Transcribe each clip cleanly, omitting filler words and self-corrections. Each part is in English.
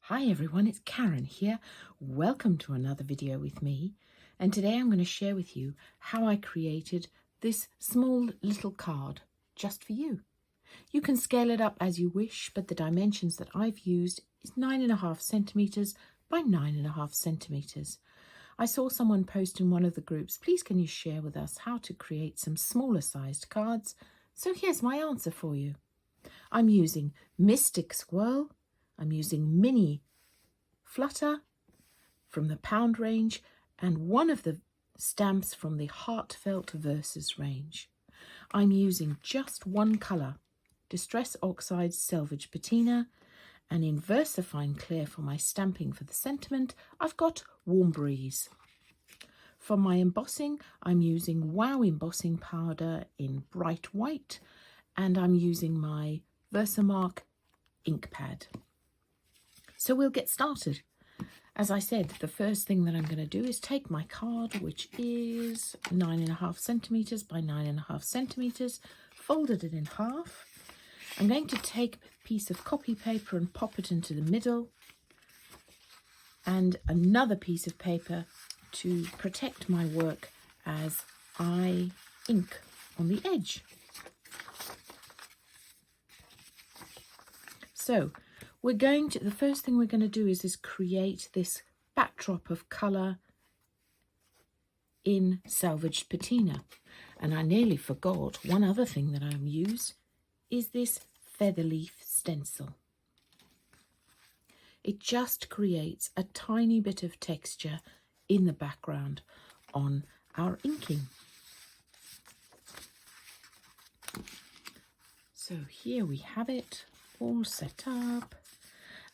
Hi everyone, it's Karen here. Welcome to another video with me. And today I'm going to share with you how I created this small little card just for you. You can scale it up as you wish, but the dimensions that I've used is 9.5 centimeters by 9.5 centimeters. I saw someone post in one of the groups, please can you share with us how to create some smaller sized cards? So here's my answer for you. I'm using Mystic Squirrel. I'm using Mini Flutter from the pound range and one of the stamps from the Heartfelt Verses range. I'm using just one colour, Distress Oxide Selvage Patina, and in VersaFine Clear for my stamping for the sentiment, I've got Warm Breeze. For my embossing, I'm using Wow Embossing Powder in Bright White, and I'm using my Versamark ink pad. So we'll get started. As I said, the first thing that I'm going to do is take my card, which is 9.5 centimeters by 9.5 centimeters, folded it in half. I'm going to take a piece of copy paper and pop it into the middle, and another piece of paper to protect my work as I ink on the edge. So the first thing we're going to do is create this backdrop of colour in Salvaged Patina. And I nearly forgot, one other thing that I used is this feather leaf stencil. It just creates a tiny bit of texture in the background on our inking. So here we have it all set up.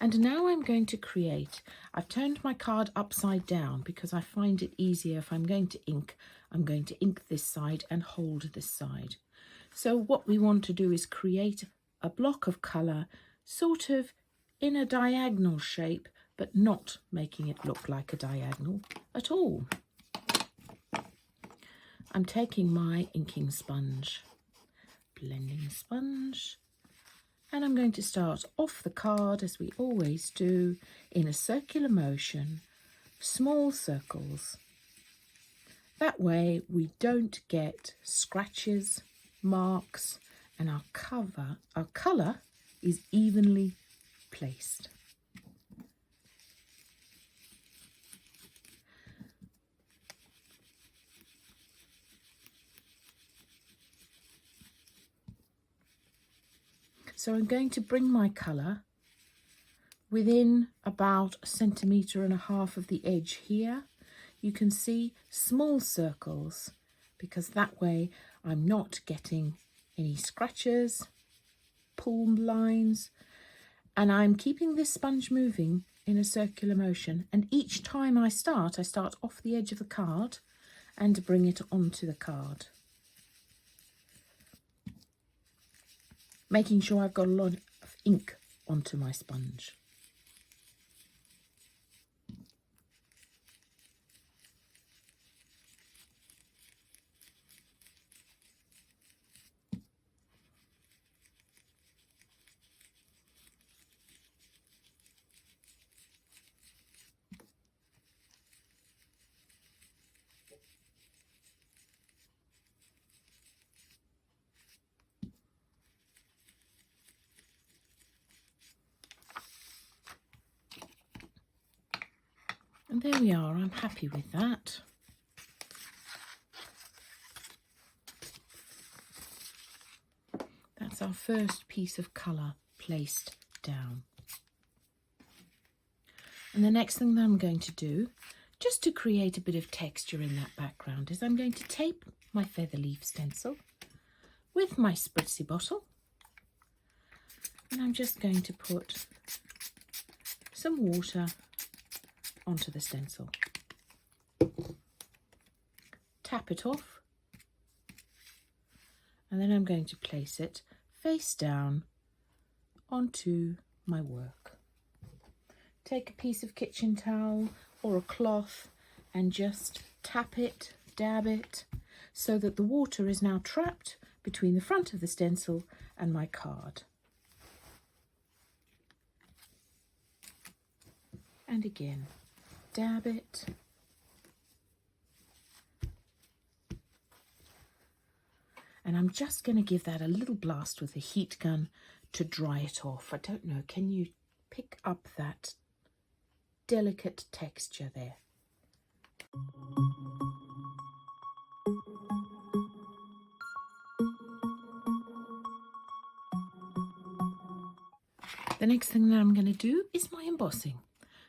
And now I'm going to I've turned my card upside down because I find it easier if I'm going to ink this side and hold this side. So what we want to do is create a block of colour sort of in a diagonal shape, but not making it look like a diagonal at all. I'm taking my inking sponge, blending sponge, and I'm going to start off the card, as we always do, in a circular motion, small circles. That way we don't get scratches, marks, and our colour is evenly placed. So I'm going to bring my colour within about 1.5 centimeters of the edge here. You can see small circles because that way I'm not getting any scratches, pull lines, and I'm keeping this sponge moving in a circular motion. And each time I start off the edge of the card and bring it onto the card, making sure I've got a lot of ink onto my sponge. And there we are, I'm happy with that. That's our first piece of colour placed down. And the next thing that I'm going to do, just to create a bit of texture in that background, is I'm going to tape my feather leaf stencil with my spritzy bottle. And I'm just going to put some water onto the stencil. Tap it off, and then I'm going to place it face down onto my work. Take a piece of kitchen towel or a cloth and just tap it, dab it, so that the water is now trapped between the front of the stencil and my card. And again, dab it. And I'm just going to give that a little blast with the heat gun to dry it off. I don't know, can you pick up that delicate texture there? The next thing that I'm going to do is my embossing.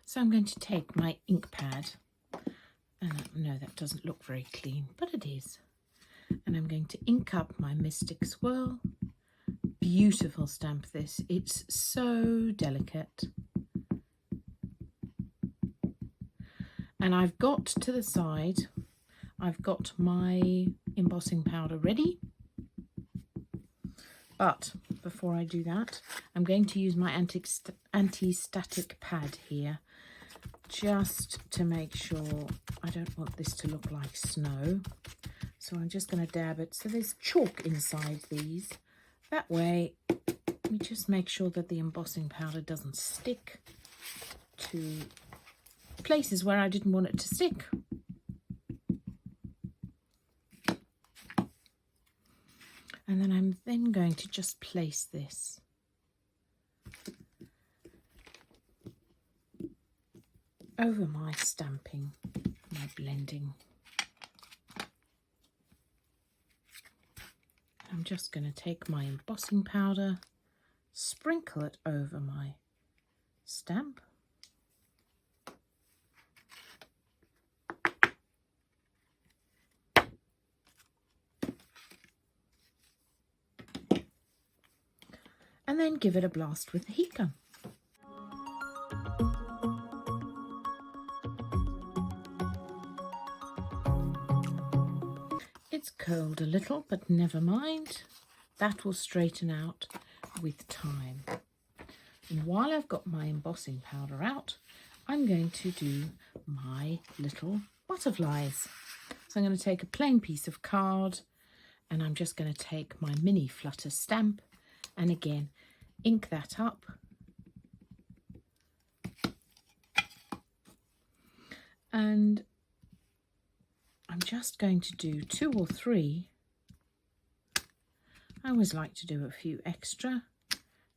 So I'm going to take my ink pad, and no, that doesn't look very clean, but it is. And I'm going to ink up my Mystic Swirl. Beautiful stamp this, it's so delicate. And I've got to the side, I've got my embossing powder ready. But before I do that, I'm going to use my anti-static pad here, just to make sure I don't want this to look like snow. So I'm just going to dab it. So there's chalk inside these. That way, we just make sure that the embossing powder doesn't stick to places where I didn't want it to stick. And then I'm then going to just place this over my stamping, my blending. I'm just going to take my embossing powder, sprinkle it over my stamp. And then give it a blast with the heat gun. It's curled a little, but never mind. That will straighten out with time. And while I've got my embossing powder out, I'm going to do my little butterflies. So I'm going to take a plain piece of card, and I'm just going to take my mini flutter stamp, and again, ink that up. And I'm just going to do 2 or 3. I always like to do a few extra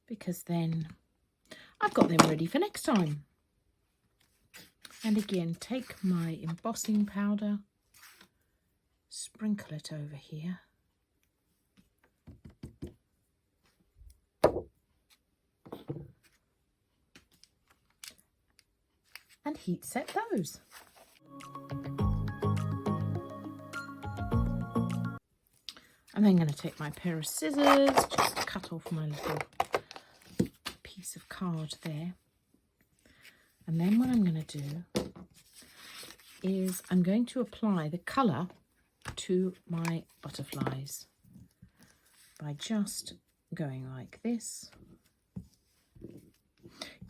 because then I've got them ready for next time. And again, take my embossing powder, sprinkle it over here. And heat set those. I'm then going to take my pair of scissors, just cut off my little piece of card there. And then what I'm going to do is I'm going to apply the colour to my butterflies by just going like this.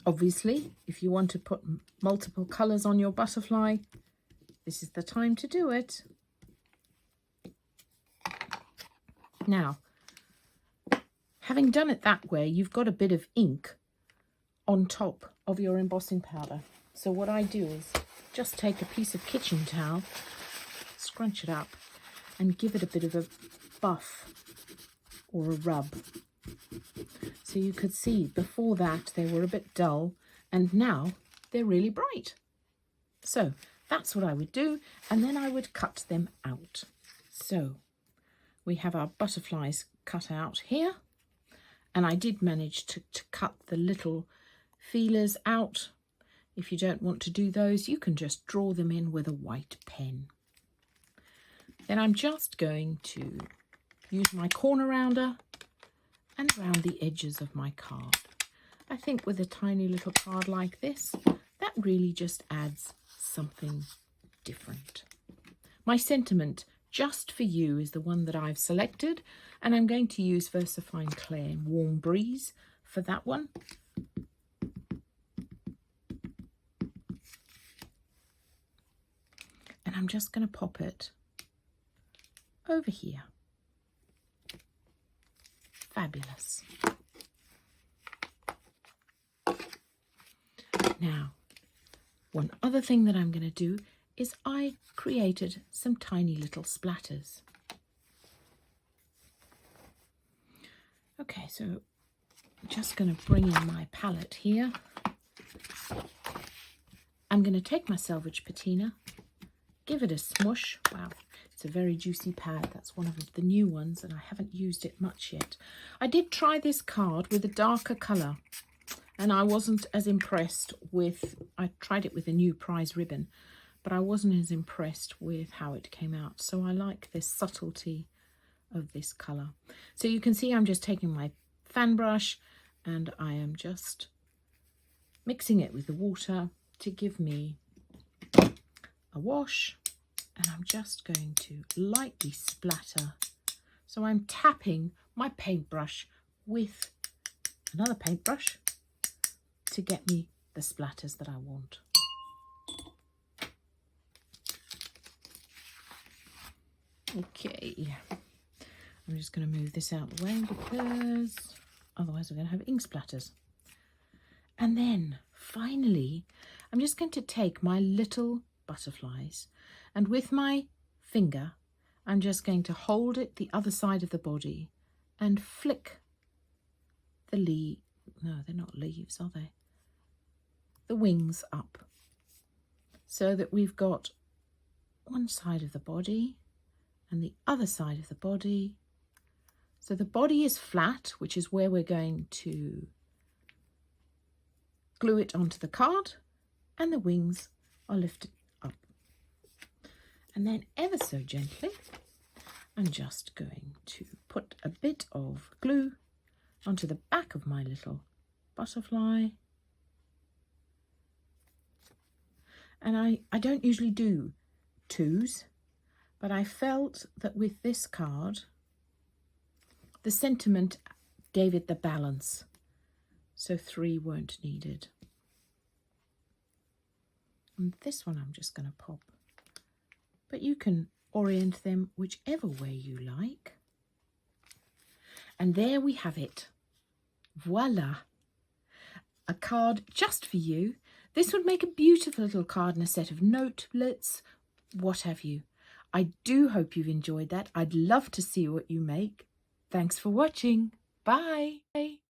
Obviously, if you want to put multiple colours on your butterfly, this is the time to do it. Now, having done it that way, you've got a bit of ink on top of your embossing powder. So what I do is just take a piece of kitchen towel, scrunch it up, and give it a bit of a buff or a rub. So you could see before that they were a bit dull, and now they're really bright. So that's what I would do, and then I would cut them out. So we have our butterflies cut out here, and I did manage to cut the little feelers out. If you don't want to do those, you can just draw them in with a white pen. Then I'm just going to use my corner rounder and round the edges of my card. I think with a tiny little card like this, that really just adds something different. My sentiment just for you is the one that I've selected, and I'm going to use VersaFine Clay Warm Breeze for that one. And I'm just going to pop it over here. Fabulous. Now, One other thing that I'm going to do is I created some tiny little splatters. Okay, so I'm just going to bring in my palette here. I'm going to take my selvage patina, give it a smush. Wow, it's a very juicy pad. That's one of the new ones and I haven't used it much yet. I did try this card with a darker colour and I wasn't as impressed with, I tried it with a new prize ribbon, but I wasn't as impressed with how it came out. So I like this subtlety of this colour. So you can see I'm just taking my fan brush and I am just mixing it with the water to give me a wash, and I'm just going to lightly splatter. So I'm tapping my paintbrush with another paintbrush to get me the splatters that I want. Okay, I'm just going to move this out of the way because otherwise we're going to have ink splatters. And then finally, I'm just going to take my little butterflies and with my finger, I'm just going to hold it the other side of the body and flick the leaf. No, they're not leaves, are they? The wings up so that we've got one side of the body and the other side of the body. So the body is flat, which is where we're going to glue it onto the card, and the wings are lifted up. And then ever so gently, I'm just going to put a bit of glue onto the back of my little butterfly. And I don't usually do twos, but I felt that with this card, the sentiment gave it the balance. So 3 weren't needed. And this one I'm just going to pop. But you can orient them whichever way you like. And there we have it. Voila! A card just for you. This would make a beautiful little card in a set of notelets, what have you. I do hope you've enjoyed that. I'd love to see what you make. Thanks for watching. Bye.